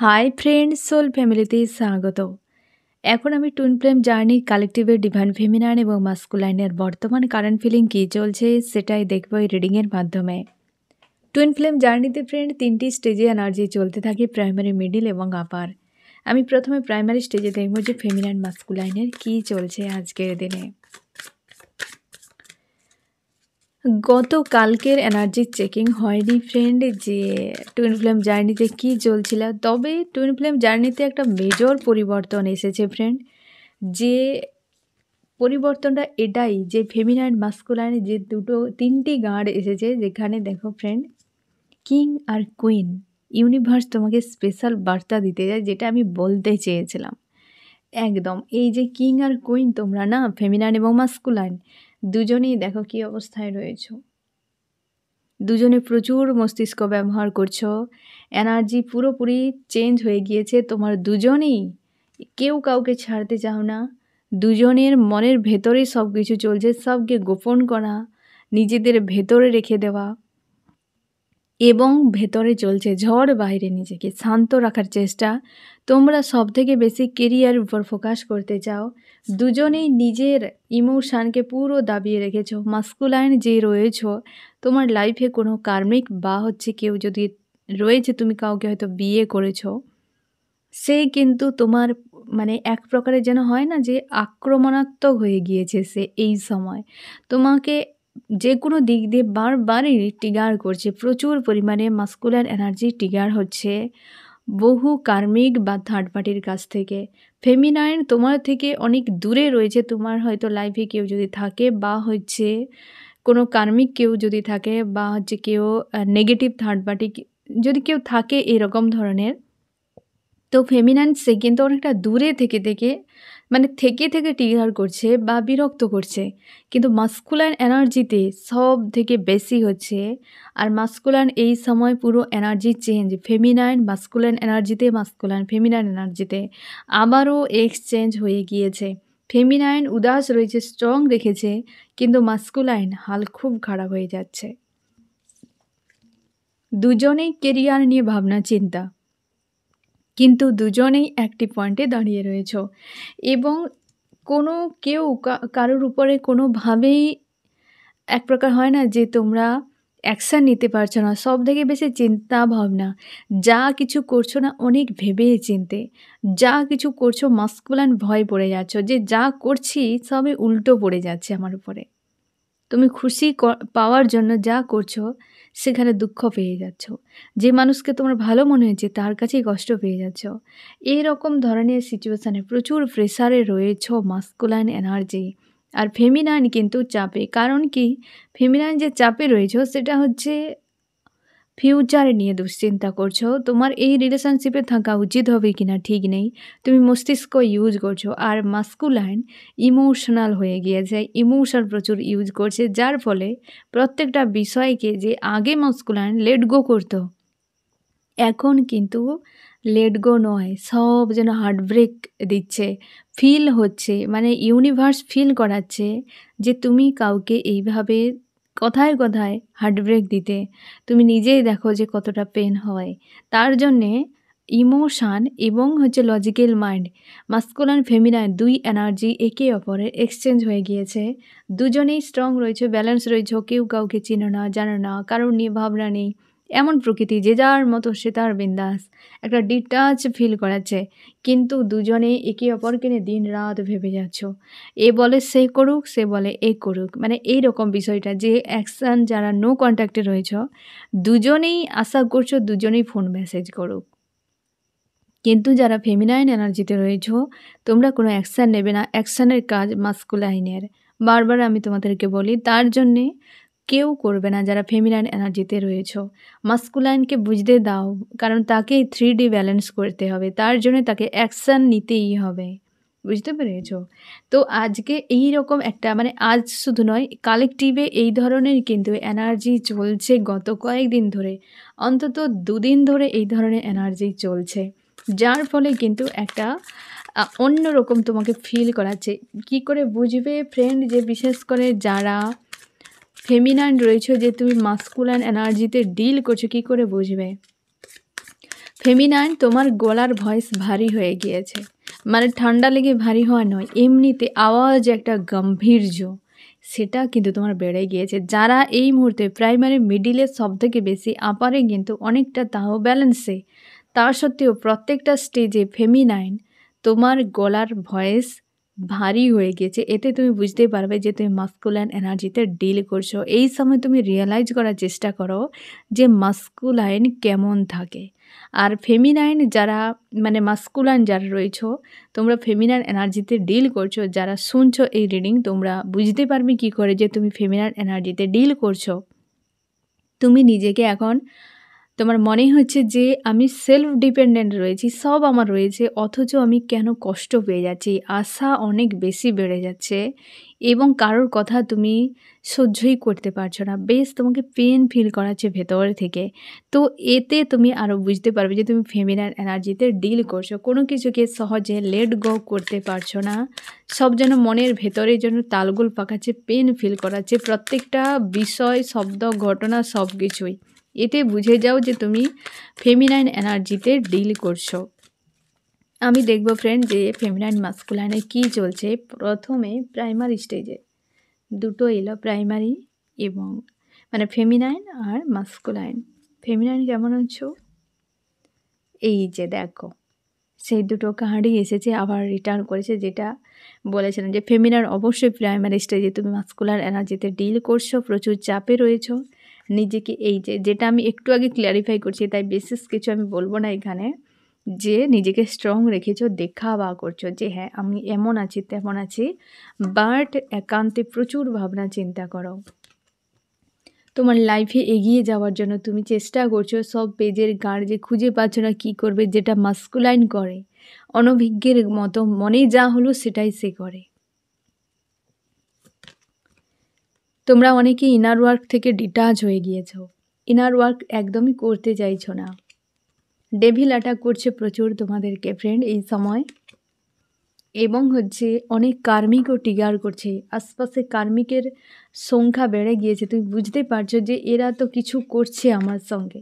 Hi friend, soul ফ্যামিলিতে স্বাগত। এখন আমি টুইন ফ্লেম জার্নি কালেকটিভের ডিভাইন ফেমিনাইন এবং মাস্কুলাইনের বর্তমান কারেন্ট ফিলিং কী চলছে সেটাই দেখব এই রিডিংয়ের মাধ্যমে। টুইন ফ্লেম জার্নিতে ফ্রেন্ড 3টি স্টেজে এনার্জি চলতে থাকে, প্রাইমারি, মিডিল এবং আপার। আমি প্রথমে প্রাইমারি স্টেজে দেখব যে ফেমিনাইন মাস্কুলাইনের কী চলছে আজকের দিনে। গতকালকের এনার্জি চেকিং হয়নি ফ্রেন্ড, যে টুইন ফ্লেম জার্নিতে কী চলছিল। তবে টুইন ফ্লেম জার্নিতে একটা মেজর পরিবর্তন এসেছে ফ্রেন্ড। যে পরিবর্তনটা এটাই যে ফেমিনাইন মাস্কুলাইন যে তিনটি গার্ড এসেছে, যেখানে দেখো ফ্রেন্ড কিং আর কুইন। ইউনিভার্স তোমাকে স্পেশাল বার্তা দিতে যায়, যেটা আমি বলতে চেয়েছিলাম। একদম এই যে কিং আর কুইন, তোমরা না ফেমিনাইন এবং মাস্কুলাইন দুজনেই দেখো কি অবস্থায় রয়েছো। দুজনে প্রচুর মস্তিষ্ক ব্যবহার করছো, এনার্জি পুরোপুরি চেঞ্জ হয়ে গিয়েছে তোমার দুজনেই। কেউ কাউকে ছাড়তে চাও না, দুজনের মনের ভেতরেই সব কিছু চলছে। সবকে গোপন করা, নিজেদের ভেতরে রেখে দেওয়া এবং ভেতরে চলছে ঝড়, বাইরে নিজেকে শান্ত রাখার চেষ্টা। তোমরা সব থেকে বেশি কেরিয়ার উপর ফোকাস করতে চাও, দুজনেই নিজের ইমোশানকে পুরো দাবিয়ে রেখেছো। মাস্কুলাইন যে রয়েছো তোমার লাইফে কোনো কার্মিক বা কেউ যদি রয়েছে, তুমি কাউকে হয়তো বিয়ে করেছো, সে কিন্তু তোমার মানে এক প্রকারের যেন হয় না যে আক্রমণাত্মক হয়ে গিয়েছে সে এই সময়। তোমাকে যে কোনো দিক দিয়ে বারবারই ট্রিগার করছে, প্রচুর পরিমাণে মাস্কুলার এনার্জি ট্রিগার হচ্ছে বহু কার্মিক বা থার্ড পার্টির কাছ থেকে। ফেমিনাইন তোমার থেকে অনেক দূরে রয়েছে। তোমার হয়তো লাইফে কেউ যদি থাকে বা কোনো কার্মিক কেউ যদি থাকে বা কেউ নেগেটিভ থার্ড পার্টি যদি কেউ থাকে এরকম ধরনের, তো ফেমিনাইন সে কিন্তু অনেকটা দূরে থেকে ট্রিগার করছে বা বিরক্ত করছে। কিন্তু মাস্কুলাইন এনার্জিতে সব থেকে বেশি হচ্ছে। আর মাস্কুলাইন এই সময় পুরো এনার্জি চেঞ্জ, ফেমিনাইন মাস্কুলাইন এনার্জিতে, মাস্কুলাইন ফেমিনাইন এনার্জিতে আবারও এক্সচেঞ্জ হয়ে গিয়েছে। ফেমিনাইন উদাস রয়েছে, স্ট্রং রেখেছে, কিন্তু মাস্কুলাইন হাল খুব খারাপ হয়ে যাচ্ছে। দুজনেই কেরিয়ার নিয়ে ভাবনা চিন্তা, কিন্তু দুজনেই একটি পয়েন্টে দাঁড়িয়ে রয়েছ এবং কেউ কারোর উপরে কোনোভাবেই এক প্রকার হয় না যে তোমরা অ্যাকশান নিতে পারছো না। সব থেকে বেশি চিন্তা ভাবনা, যা কিছু করছো না অনেক ভেবে চিনতে, যা কিছু করছো মাস্কুলাইন ভয় পড়ে যাচ্ছ যে যা করছি সবই উল্টো পড়ে যাচ্ছে আমার উপরে। তুমি খুশি পাওয়ার জন্য যা করছো সেখানে দুঃখ পেয়ে যাচ্ছ, যে মানুষকে তোমার ভালো মনে হয়েছে তার কাছেই কষ্ট পেয়ে যাচ্ছ। এইরকম ধরনের সিচুয়েশানে প্রচুর প্রেসারে রয়েছ মাস্কুলাইন এনার্জি। আর ফেমিনাইন কিন্তু চাপে। কারণ কি, ফেমিনাইন যে চাপে রয়েছ সেটা হচ্ছে ফিউচার নিয়ে দুশ্চিন্তা করছো। তোমার এই রিলেশনশিপে থাকা উচিত হবে কিনা ঠিক নেই, তুমি মস্তিষ্ক ইউজ করছো। আর মাস্কুলাইন ইমোশনাল হয়ে গিয়েছে, ইমোশন প্রচুর ইউজ করছে, যার ফলে প্রত্যেকটা বিষয়কে যে আগে মাস্কুলাইন লেট গো করতো, এখন কিন্তু লেট গো নয়, সব যেন হার্টব্রেক দিচ্ছে, ফিল হচ্ছে, মানে ইউনিভার্স ফিল করাচ্ছে যে তুমি কাউকে এইভাবে কথায় কথায় হার্টব্রেক দিতে তুমি নিজেই দেখো যে কতটা পেন হয়। তার জন্যে ইমোশান এবং লজিক্যাল মাইন্ড, মাস্কুলাইন ফেমিনাইন দুই এনার্জি একে অপরের এক্সচেঞ্জ হয়ে গিয়েছে। দুজনেই স্ট্রং রয়েছে, ব্যালেন্স রয়েছে, কেউ কাউকে চিনো না, জানো না, কারোর নিয়ে ভাবনা নেই, এমন প্রকৃতি, যে যার মতো সে তার বিন্দাস, একটা ডিটাচ ফিল করাচ্ছে। কিন্তু দুজনে একে অপরকে নিয়ে দিন রাত ভেবে যাচ্ছ, এ বলে সে করুক, সে বলে এ করুক, মানে এইরকম বিষয়টা যে অ্যাকশান, যারা নো কন্ট্যাক্টে রয়েছ দুজনেই আশা করছো দুজনেই ফোন মেসেজ করুক। কিন্তু যারা ফেমিনাইন এনার্জিতে রয়েছ তোমরা কোনো অ্যাকশান নেবে না, অ্যাকশানের কাজ মাস্কুলাইনের। বারবার আমি তোমাদেরকে বলি, তার জন্যে কেউ করবে না যারা ফেমিনাইন এনার্জিতে রয়েছ। মাস্কুলাইনকে বুঝতে দাও, কারণ তাকে 3D ব্যালেন্স করতে হবে, তার জন্য তাকে অ্যাকশান নিতেই হবে। বুঝতে পেরেছ? তো আজকে এই রকম একটা আজ শুধু নয়, কালেকটিভে এই ধরনের কিন্তু এনার্জি চলছে গত কয়েকদিন ধরে, অন্তত 2 দিন ধরে এই ধরনের এনার্জি চলছে, যার ফলে কিন্তু একটা অন্যরকম তোমাকে ফিল করাচ্ছে। কি করে বুঝবে ফ্রেন্ড, যে বিশেষ করে যারা ফেমিনাইন রয়েছে যে তুমি মাস্কুলাইন এনার্জিতে ডিল করছো, কি করে বুঝবে? ফেমিনাইন তোমার গলার ভয়েস ভারী হয়ে গিয়েছে, মানে ঠান্ডা লেগে ভারী হওয়া নয়, এমনিতে আওয়াজ একটা গাম্ভীর্য সেটা কিন্তু তোমার বেড়ে গিয়েছে। যারা এই মুহূর্তে প্রাইমারি মিডিলে সব থেকে বেশি, আপারে কিন্তু অনেকটা তাও ব্যালেন্সে, তা সত্ত্বেও প্রত্যেকটা স্টেজে ফেমিনাইন তোমার গলার ভয়েস ভারী হয়ে গেছে। এতে তুমি বুঝতে পারবে যে তুমি মাস্কুলাইন এনার্জিতে ডিল করছো। এই সময় তুমি রিয়েলাইজ করার চেষ্টা করো যে মাস্কুলাইন কেমন থাকে। আর ফেমিনাইন যারা, মানে মাস্কুলাইন যারা রয়েছো, তোমরা ফেমিনাইন এনার্জিতে ডিল করছো, যারা শুনছো এই রিডিং, তোমরা বুঝতে পারবে কি করে যে তুমি ফেমিনাইন এনার্জিতে ডিল করছো। তুমি নিজেকে এখন, তোমার মনে হচ্ছে যে আমি সেলফ ডিপেন্ডেন্ট রয়েছি, সব আমার রয়েছে, অথচ আমি কেন কষ্ট পেয়ে যাচ্ছি, আশা অনেক বেশি বেড়ে যাচ্ছে এবং কারোর কথা তুমি সহ্যই করতে পারছো না, বেশ তোমাকে পেন ফিল করাচ্ছে ভেতর থেকে। তো এতে তুমি আরও বুঝতে পারবে যে তুমি ফেমিনাইন এনার্জিতে ডিল করছো, কোনো কিছুকে সহজে লেট গো করতে পারছো না, সব যেন মনের ভেতরে যেন তালগোল পাকাচ্ছে, পেন ফিল করাচ্ছে, প্রত্যেকটা বিষয়, শব্দ, ঘটনা সব কিছুই। এতে বুঝে যাও যে তুমি ফেমিনাইন এনার্জিতে ডিল করছো। আমি দেখব ফ্রেন্ড যে ফেমিনাইন মাস্কুলাইনে কি চলছে। প্রথমে প্রাইমারি স্টেজে দুটো এলো, প্রাইমারি এবং মানে ফেমিনাইন আর মাস্কুলাইন। ফেমিনাইন কেমন আছো? এই যে দেখো সেই দুটো কার্ডই এসেছে, আবার রিটার্ন করেছে, যেটা বলেছিলাম যে ফেমিনাইন অবশ্যই প্রাইমারি স্টেজে তুমি মাস্কুলার এনার্জিতে ডিল করছো, প্রচুর চাপে রয়েছো নিজেকে। এই যে যেটা আমি একটু আগে ক্ল্যারিফাই করছি, তাই বিশেষ কিছু আমি বলবো না এখানে, যে নিজেকে স্ট্রং রেখেছো, দেখাবা করছো যে হ্যাঁ আমি এমন আছি তেমন আছি, বাট একান্তে প্রচুর ভাবনা চিন্তা করো। তোমার লাইফে এগিয়ে যাওয়ার জন্য তুমি চেষ্টা করছো, সব পেজের গার্ড যে খুঁজে পাচ্ছ না কী করবে, যেটা মাস্কুলাইন করে, অনভিজ্ঞের মতো মনে যা হলো সেটাই সে করে। তোমরা অনেকে ইনার ওয়ার্ক থেকে ডিটাচ হয়ে গিয়েছো, ইনার ওয়ার্ক একদমই করতে চাইছো না। ডেভিল অ্যাটাক করছে প্রচুর তোমাদেরকে ফ্রেন্ড এই সময়, এবং হচ্ছে অনেক কার্মিকও ট্রিগার করছে, আশপাশে কার্মিকের সংখ্যা বেড়ে গিয়েছে। তুমি বুঝতে পারছো যে এরা তো কিছু করছে আমার সঙ্গে,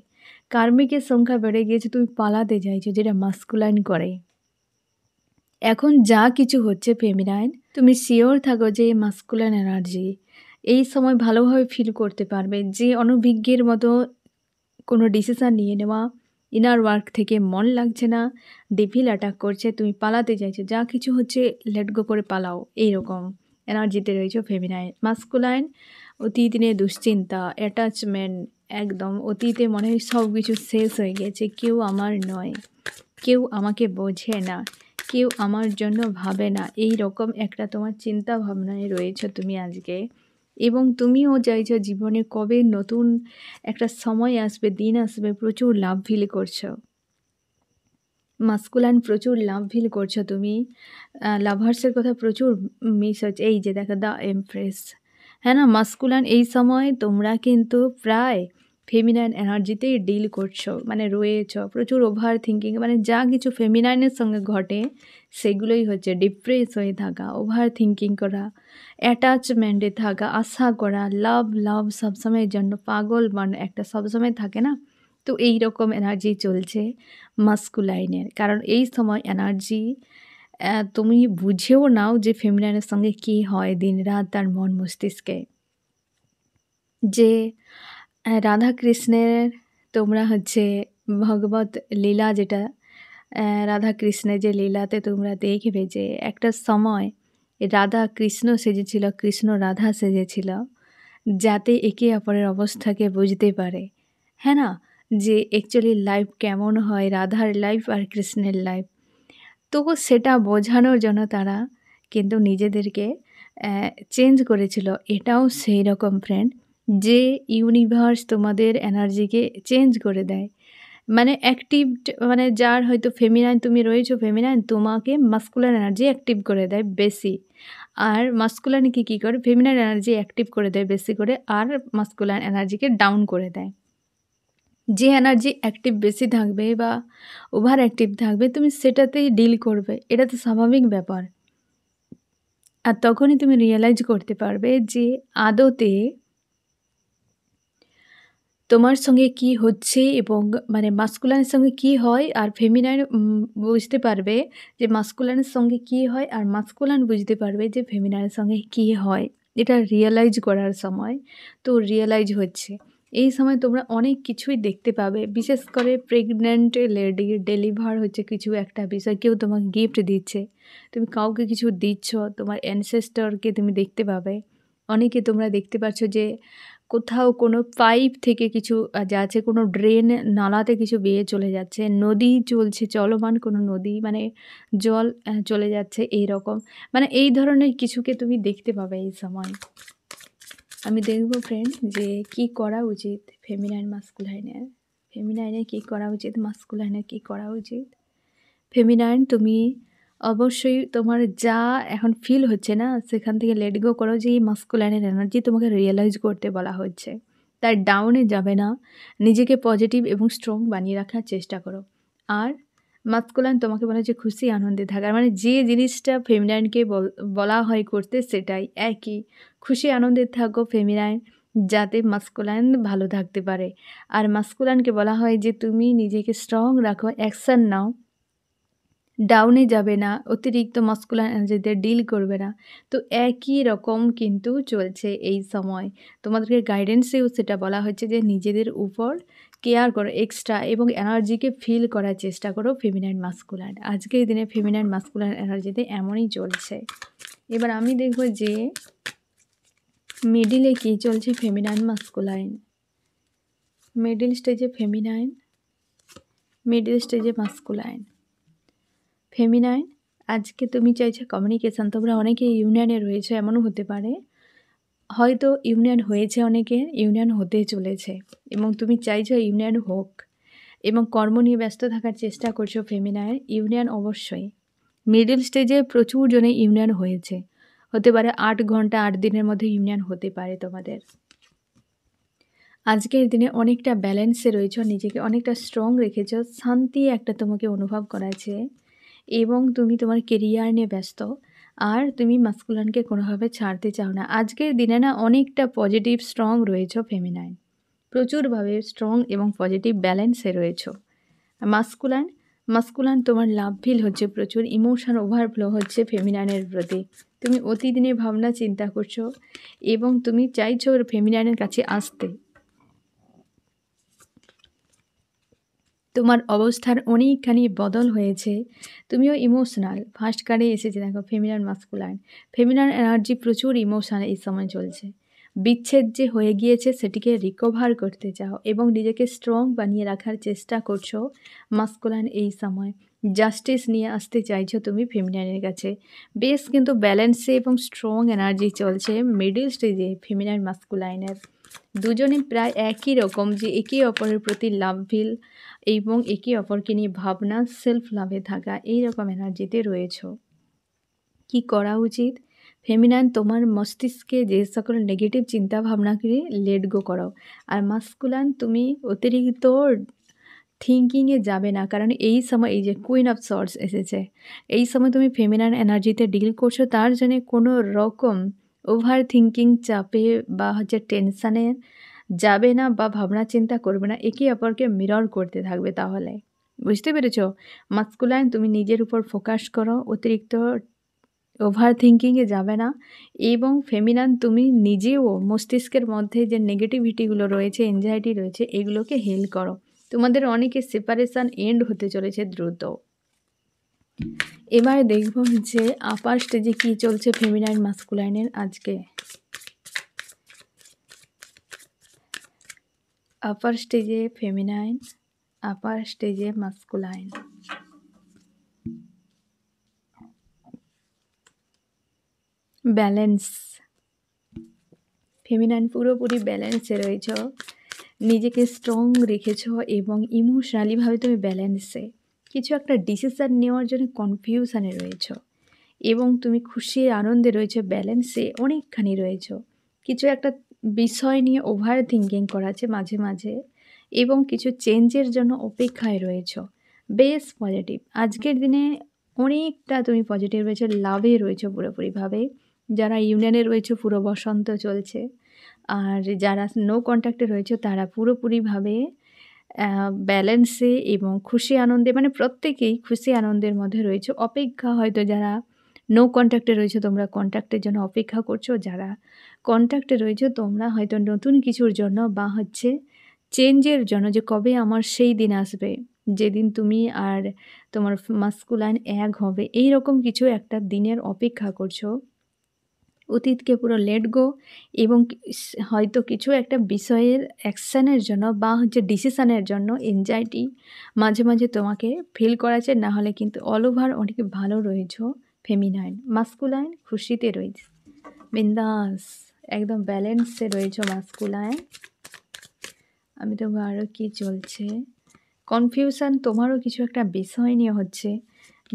কার্মিকের সংখ্যা বেড়ে গিয়েছে, তুমি পালাতে চাইছো, যেটা মাস্কুলাইন করে। এখন যা কিছু হচ্ছে ফেমিনাইন, তুমি শিওর থাকো যে মাস্কুলাইন এনার্জি এই সময় ভালোভাবে ফিল করতে পারবে, যে অনভিজ্ঞের মতো কোনো ডিসিশান নিয়ে নেওয়া, ইনার ওয়ার্ক থেকে মন লাগছে না, ডেভিল অ্যাটাক করছে, তুমি পালাতে চাইছো, যা কিছু হচ্ছে লেট গো করে পালাও, এইরকম এনার্জিতে রয়েছে ফেমিনাইন। মাস্কুলাইন অতীত নিয়ে দুশ্চিন্তা, অ্যাটাচমেন্ট, একদম অতীতে মনে হয় সব কিছু শেষ হয়ে গেছে, কেউ আমার নয়, কেউ আমাকে বোঝে না, কেউ আমার জন্য ভাবে না, এই রকম একটা তোমার চিন্তা ভাবনায় রয়েছে তুমি আজকে। এবং তুমিও চাইছো জীবনে কবে নতুন একটা সময় আসবে, দিন আসবে, প্রচুর লাভ ফিল করছো। মাস্কুলাইন প্রচুর লাভ ফিল করছো তুমি, লাভার্সের কথা প্রচুর মিস হচ্ছে। এই যে দেখো দ্য এমপ্রেস, হ্যাঁ না, মাস্কুলাইন এই সময় তোমরা কিন্তু প্রায় ফেমিনাইন এনার্জিতেই ডিল করছো, মানে রয়েছো, প্রচুর ওভার থিঙ্কিং, মানে যা কিছু ফেমিনাইনের সঙ্গে ঘটে সেগুলোই হচ্ছে ডিপ্রেস হয়ে থাকা, ওভার থিঙ্কিং করা, অ্যাটাচমেন্টে থাকা, আশা করা, লাভ লাভ সবসময়ের জন্য পাগল মানে একটা সবসময় থাকে না, তো এই রকম এনার্জি চলছে মাস্কুলাইনের। কারণ এই সময় এনার্জি তুমি বুঝেও নাও যে ফেমিনাইনের সঙ্গে কী হয় দিন রাত তার মন মস্তিষ্কে, যে রাধা কৃষ্ণের তোমরা হচ্ছে ভগবত লীলা, যেটা রাধা কৃষ্ণের যে লীলাতে তোমরা দেখবে যে একটা সময় রাধা কৃষ্ণ সেজেছিল, কৃষ্ণ রাধা সেজেছিল, যাতে একে অপরের অবস্থাকে বুঝতে পারে, হ্যাঁ না, যে অ্যাকচুয়ালি লাইফ কেমন হয়, রাধার লাইফ আর কৃষ্ণের লাইফ। তো সেটা বোঝানোর জন্য তারা কিন্তু নিজেদেরকে চেঞ্জ করেছিল। এটাও সেই রকম ফ্রেন্ড, যে ইউনিভার্স তোমাদের এনার্জিকে চেঞ্জ করে দেয়, মানে অ্যাক্টিভ, মানে যার হয়তো ফেমিনাইন তুমি রয়েছো, ফেমিনাইন তোমাকে মাস্কুলার এনার্জি অ্যাক্টিভ করে দেয় বেশি, আর মাস্কুলার কী করে ফেমিনাইন এনার্জি অ্যাক্টিভ করে দেয় বেশি করে, আর মাস্কুলার এনার্জিকে ডাউন করে দেয়। যে এনার্জি অ্যাক্টিভ বেশি থাকবে বা ওভার অ্যাক্টিভ থাকবে তুমি সেটাতেই ডিল করবে, এটা তো স্বাভাবিক ব্যাপার। আর তখনই তুমি রিয়েলাইজ করতে পারবে যে আদতে তোমার সঙ্গে কি হচ্ছে এবং মানে মাস্কুলাইনের সঙ্গে কি হয় আর ফেমিনাইন বুঝতে পারবে যে মাস্কুলাইনের সঙ্গে কি হয় আর মাস্কুলাইন বুঝতে পারবে যে ফেমিনাইনের সঙ্গে কি হয়। এটা রিয়ালাইজ করার সময় তো রিয়ালাইজ হচ্ছে। এই সময় তোমরা অনেক কিছুই দেখতে পাবে, বিশেষ করে প্রেগন্যান্ট লেডি ডেলিভার হচ্ছে কিছু একটা বিষয়, কেউ তোমাকে গিফট দিচ্ছে, তুমি কাউকে কিছু দিচ্ছ, তোমার অ্যানসেস্টরকে তুমি দেখতে পাবে। অনেকে তোমরা দেখতে পাচ্ছ যে কোথাও কোনো পাইপ থেকে কিছু যা আছে কোনো ড্রেন নালাতে কিছু বেয়ে চলে যাচ্ছে, নদী চলছে, চলমান কোনো নদী মানে জল চলে যাচ্ছে এই রকম, মানে এই ধরনের কিছুকে তুমি দেখতে পাবে এই সময়। আমি দেখব ফ্রেন্ড যে কি করা উচিত ফেমিনাইন মাস্কুলাইনের, ফেমিনাইনের কী করা উচিত, মাস্কুলাইনের কী করা উচিত। ফেমিনাইন তুমি অবশ্যই তোমার যা এখন ফিল হচ্ছে না সেখান থেকে লেট গো করো, যে এই মাস্কুলাইনের এনার্জি তোমাকে রিয়েলাইজ করতে বলা হচ্ছে, তার ডাউনে যাবে না, নিজেকে পজিটিভ এবং স্ট্রং বানিয়ে রাখার চেষ্টা করো। আর মাস্কুলাইন তোমাকে বলা হচ্ছে খুশি আনন্দে থাকার, মানে যে জিনিসটা ফেমিনাইনকে বলা হয় করতে সেটাই একই, খুশি আনন্দে থাকো ফেমিনাইন, যাতে মাস্কুলাইন ভালো থাকতে পারে। আর মাস্কুলাইনকে বলা হয় যে তুমি নিজেকে স্ট্রং রাখো, অ্যাকশান নাও, ডাউনে যাবে না, অতিরিক্ত মাস্কুলাইন এনার্জিতে ডিল করবে না। তো একই রকম কিন্তু চলছে এই সময়, তোমাদেরকে গাইডেন্সেও সেটা বলা হচ্ছে যে নিজেদের উপর কেয়ার করো এক্সট্রা এবং এনার্জিকে ফিল করার চেষ্টা করো ফেমিনাইন মাস্কুলাইন। আজকের দিনে ফেমিনাইন মাস্কুলাইন এনার্জিতে এমনই চলছে। এবার আমি দেখব যে মিডিলে কী চলছে ফেমিনাইন মাস্কুলাইন, মিডিল স্টেজে ফেমিনাইন, মিডিল স্টেজে মাস্কুলাইন। ফেমিনাইন আজকে তুমি চাইছো কমিউনিকেশান, তোমরা অনেকে ইউনিয়নে রয়েছে, এমনও হতে পারে হয়তো ইউনিয়ন হয়েছে, অনেকের ইউনিয়ন হতে চলেছে এবং তুমি চাইছো ইউনিয়ন হোক এবং কর্ম নিয়ে ব্যস্ত থাকার চেষ্টা করছো ফেমিনাইন। ইউনিয়ন অবশ্যই মিডল স্টেজে প্রচুর জনে ইউনিয়ন হয়েছে, হতে পারে 8 ঘন্টা 8 দিনের মধ্যে ইউনিয়ন হতে পারে তোমাদের। আজকের দিনে অনেকটা ব্যালেন্সে রয়েছো, নিজেকে অনেকটা স্ট্রং রেখেছো, শান্তি একটা তোমাকে অনুভব করাচ্ছে এবং তুমি তোমার কেরিয়ার নিয়ে ব্যস্ত, আর তুমি মাস্কুলাইনকে কোনোভাবে ছাড়তে চাও না। আজকের দিনে না অনেকটা পজিটিভ স্ট্রং রয়েছো ফেমিনাইন, প্রচুরভাবে স্ট্রং এবং পজিটিভ ব্যালেন্সে রয়েছো। মাস্কুলাইন তোমার লাভ ফিল হচ্ছে, প্রচুর ইমোশন ওভারফ্লো হচ্ছে ফেমিনাইনের প্রতি, তুমি অতিদিনে ভাবনা চিন্তা করছো এবং তুমি চাইছো ফেমিনাইনের কাছে আসতে। তোমার অবস্থার অনেকখানি বদল হয়েছে, তুমিও ইমোশনাল। ফার্স্ট কার্ডে এসেছে দেখো ফেমিনাইন মাস্কুলাইন, ফেমিনাইন এনার্জি প্রচুর ইমোশনাল এই সময় চলছে। বিচ্ছেদ যে হয়ে গিয়েছে সেটিকে রিকভার করতে চাও এবং নিজেকে স্ট্রং বানিয়ে রাখার চেষ্টা করছো মাস্কুলাইন এই সময়। জাস্টিস নিয়ে আসতে চাইছো তুমি ফেমিনাইনের কাছে, বেশ কিন্তু ব্যালেন্সে এবং স্ট্রং এনার্জি চলছে মিডল স্টেজে ফেমিনাইন মাস্কুলাইনের। দুজনে প্রায় একই রকম, যে একে অপরের প্রতি লাভ ফিল এবং একে অপরকে নিয়ে ভাবনা, সেলফ লাভে থাকা, এই রকম এনার্জিতে রয়েছো। কি করা উচিত ফেমিনাইন, তোমার মস্তিষ্কে যে সকল নেগেটিভ চিন্তা ভাবনাকে লেট গো করো। আর মাস্কুলাইন তুমি অতিরিক্ত থিঙ্কিংয়ে যাবে না, কারণ এই সময় এই যে কুইন অফ সর্টস এসেছে, এই সময় তুমি ফেমিনাইন এনার্জিতে ডিল করছো, তার জন্য কোনো রকম ওভার থিঙ্কিং চাপে বা হচ্ছে টেনশানে যাবে না বা ভাবনা চিন্তা করবে না, একে অপরকে মিরর করতে থাকবে। তাহলে বুঝতে পেরেছো মাস্কুলাইন, তুমি নিজের উপর ফোকাস করো, অতিরিক্ত ওভার থিঙ্কিংয়ে যাবে না এবং ফেমিনাইন তুমি নিজেও মস্তিষ্কের মধ্যে যে নেগেটিভিটিগুলো রয়েছে, এনজাইটি রয়েছে, এগুলোকে হিল করো। তোমাদের অনেকে সেপারেশান এন্ড হতে চলেছে দ্রুত। এবার দেখব যে আপার স্টেজে কী চলছে ফেমিনাইন মাস্কুলাইনের আজকে। আপার স্টেজে ফেমিনাইন, আপার স্টেজে মাস্কুলাইন। ব্যালেন্স, ফেমিনাইন পুরোপুরি ব্যালেন্সে রয়েছ, নিজেকে স্ট্রং রেখেছ এবং ইমোশনালিভাবে তুমি ব্যালেন্সে, কিছু একটা ডিসিশান নেওয়ার জন্য কনফিউশানে রয়েছ এবং তুমি খুশি আনন্দে রয়েছো, ব্যালেন্সে অনেকখানি রয়েছ। কিছু একটা বিষয় নিয়ে ওভার থিঙ্কিং করাচ্ছে মাঝে মাঝে এবং কিছু চেঞ্জের জন্য অপেক্ষায় রয়েছ, বেশ পজিটিভ। আজকের দিনে অনেকটা তুমি পজিটিভ রয়েছো, লাভে রয়েছো পুরোপুরিভাবে। যারা ইউনিয়নে রয়েছে পুরো বসন্ত চলছে, আর যারা নো কন্ট্যাক্টে রয়েছে তারা পুরোপুরিভাবে ব্যালেন্সে এবং খুশি আনন্দে, মানে প্রত্যেকেই খুশি আনন্দের মধ্যে রয়েছে। অপেক্ষা হয়তো যারা নো কন্ট্যাক্টে রয়েছে তোমরা কন্ট্যাক্টের জন্য অপেক্ষা করছো, যারা কন্ট্যাক্টে রয়েছে তোমরা হয়তো নতুন কিছুর জন্য বা হচ্ছে চেঞ্জের জন্য, যে কবে আমার সেই দিন আসবে যেদিন তুমি আর তোমার মাস্কুলাইন এক হবে, এই রকম কিছু একটা দিনের অপেক্ষা করছো। অতীতকে পুরো লেট গো এবং হয়তো কিছু একটা বিষয়ের অ্যাকশানের জন্য বা হচ্ছে ডিসিশানের জন্য এনজাইটি মাঝে মাঝে তোমাকে ফিল করাচ্ছে। না হলে কিন্তু অল ওভার অনেক ভালো রয়েছো ফেমিনাইন। মাস্কুলাইন খুশিতে রয়েছে, বিন্দাস একদম ব্যালেন্সে রয়েছো মাস্কুলাইন। আমি তো আরও কি চলছে, কনফিউশন তোমারও কিছু একটা বিষয় নিয়ে হচ্ছে,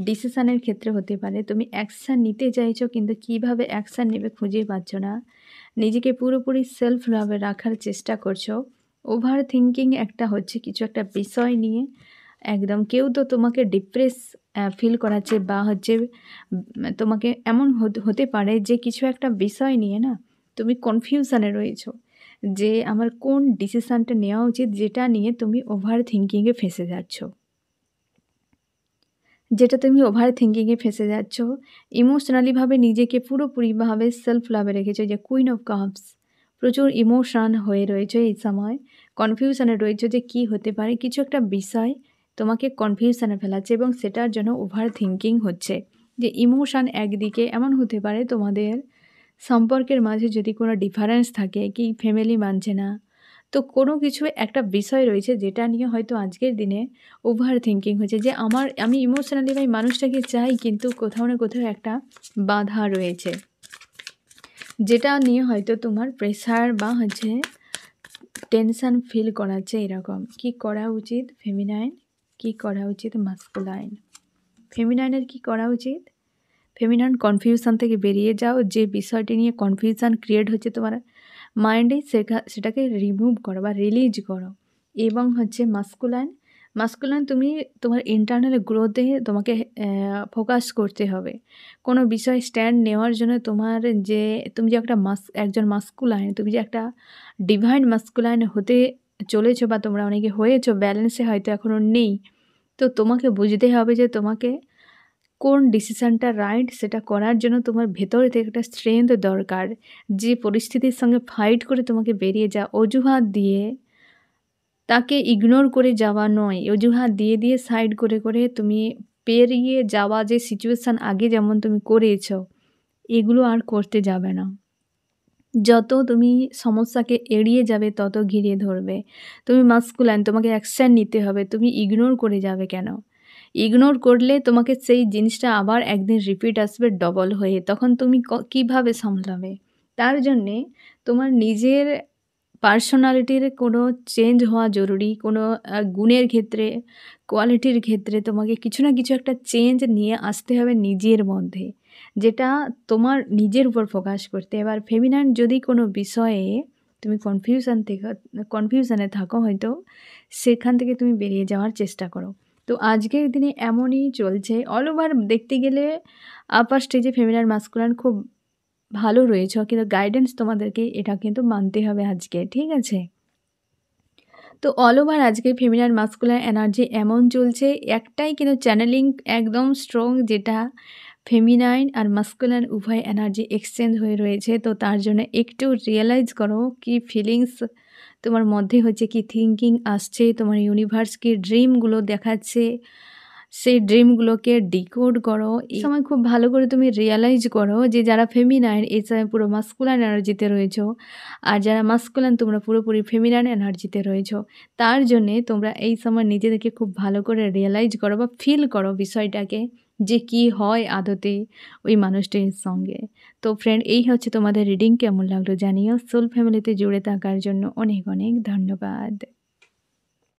ডিসিশানের ক্ষেত্রে হতে পারে। তুমি অ্যাকশান নিতে চাইছো কিন্তু কিভাবে অ্যাকশান নেবে খুঁজে পাচ্ছ না। নিজেকে পুরোপুরি সেলফ লাভে রাখার চেষ্টা করছো। ওভার থিঙ্কিং একটা হচ্ছে কিছু একটা বিষয় নিয়ে, একদম কেউ তো তোমাকে ডিপ্রেস ফিল করাচ্ছে বা হচ্ছে তোমাকে এমন হতে পারে যে কিছু একটা বিষয় নিয়ে না তুমি কনফিউশনে রয়েছো যে আমার কোন ডিসিশানটা নেওয়া উচিত, যেটা নিয়ে তুমি ওভার থিঙ্কিংয়ে ফেঁসে যাচ্ছ, ইমোশনালিভাবে নিজেকে পুরোপুরিভাবে সেলফ লাভে রেখেছো। যে কুইন অফ কাপস, প্রচুর ইমোশন হয়ে রয়েছে এই সময়, কনফিউশনে রয়েছে যে কি হতে পারে, কিছু একটা বিষয় তোমাকে কনফিউশনে ফেলাচ্ছে এবং সেটার জন্য ওভার থিঙ্কিং হচ্ছে। যে ইমোশন একদিকে এমন হতে পারে তোমাদের সম্পর্কের মাঝে যদি কোনো ডিফারেন্স থাকে, কি ফ্যামিলি মানছে না, তো কোনো কিছু একটা বিষয় রয়েছে যেটা নিয়ে হয়তো আজকের দিনে ওভার থিঙ্কিং হচ্ছে যে আমি ইমোশনালি ভাই মানুষটাকে চাই কিন্তু কোথাও না কোথাও একটা বাধা রয়েছে, যেটা নিয়ে হয়তো তোমার প্রেশার বা হচ্ছে টেনশান ফিল করাচ্ছে। এরকম কি করা উচিত ফেমিনাইন, কি করা উচিত মাস্কুলাইন? ফেমিনাইনের কি করা উচিত? ফেমিনাইন কনফিউশন থেকে বেরিয়ে যাও। যে বিষয়টি নিয়ে কনফিউশন ক্রিয়েট হচ্ছে তোমার মাইন্ডে, সেটাকে রিমুভ করো বা রিলিজ করো। এবং হচ্ছে মাস্কুলাইন তুমি তোমার ইন্টারনাল গ্রোথে তোমাকে ফোকাস করতে হবে। কোনো বিষয় স্ট্যান্ড নেওয়ার জন্য তুমি যে একজন মাস্কুলাইন, তুমি যে একটা ডিভাইন মাস্কুলাইন হতে চলেছো বা তোমরা অনেকে হয়েছো, ব্যালেন্সে হয়তো এখনও নেই। তো তোমাকে বুঝতে হবে যে তোমাকে কোন ডিসিশানটা রাইট সেটা করার জন্য তোমার ভেতরে থেকে একটা স্ট্রেংথ দরকার। যে পরিস্থিতির সঙ্গে ফাইট করে তোমাকে বেরিয়ে অজুহাত দিয়ে তাকে ইগনোর করে যাওয়া নয়, অজুহাত দিয়ে সাইড করে তুমি পেরিয়ে যাওয়া, যে সিচুয়েশান আগে যেমন তুমি করেছো এগুলো আর করতে যাবে না। যত তুমি সমস্যাকে এড়িয়ে যাবে তত ঘিরে ধরবে। তুমি মাস্কুলাইন, তোমাকে অ্যাকশান নিতে হবে। তুমি ইগনোর করে যাবে কেন? ইগনোর করলে তোমাকে সেই জিনিসটা আবার একদিন রিপিট আসবে ডবল হয়ে, তখন তুমি কিভাবে সামলাবে? তার জন্যে তোমার নিজের পার্সোনালিটির কোনো চেঞ্জ হওয়া জরুরি। কোনো গুণের ক্ষেত্রে, কোয়ালিটির ক্ষেত্রে তোমাকে কিছু না কিছু একটা চেঞ্জ নিয়ে আসতে হবে নিজের মধ্যে, যেটা তোমার নিজের উপর ফোকাস করতে। এবার ফেমিনাইন যদি কোনো বিষয়ে তুমি কনফিউশনে থাকো হয়তো, সেখান থেকে তুমি বেরিয়ে যাওয়ার চেষ্টা করো। তো আজকের দিনে এমনই চলছে। অল ওভার দেখতে গেলে আপার স্টেজে ফেমিনাইন মাস্কুলাইন খুব ভালো রয়েছে, কিন্তু গাইডেন্স তোমাদেরকে এটা কিন্তু মানতে হবে আজকে, ঠিক আছে? তো অল ওভার আজকে ফেমিনাইন মাস্কুলাইন এনার্জি এমন চলছে, একটাই কিন্তু চ্যানেলিং একদম স্ট্রং, যেটা ফেমিনাইন আর মাস্কুলাইন উভয় এনার্জি এক্সচেঞ্জ হয়ে রয়েছে। তো তার জন্য একটু রিয়েলাইজ করো কি ফিলিংস তোমার মধ্যে হচ্ছে, কি থিঙ্কিং আসছে, তোমার ইউনিভার্স কি ড্রিমগুলো দেখাচ্ছে, সেই ড্রিমগুলোকে ডিকোড করো। এই সময় খুব ভালো করে তুমি রিয়েলাইজ করো যে যারা ফেমিনাইন এই সময় পুরো মাস্কুলাইন এনার্জিতে রয়েছো, আর যারা মাস্কুলাইন তোমরা পুরোপুরি ফেমিনাইন এনার্জিতে রয়েছো। তার জন্যে তোমরা এই সময় নিজেদেরকে খুব ভালো করে রিয়েলাইজ করো বা ফিল করো বিষয়টাকে, যে কি হয় আদতে ওই মানুষটির সঙ্গে। তো ফ্রেন্ড, এই হচ্ছে তোমাদের রিডিং। কেমন লাগলো জানিও। সোল ফ্যামিলিতে জুড়ে থাকার জন্য অনেক অনেক ধন্যবাদ।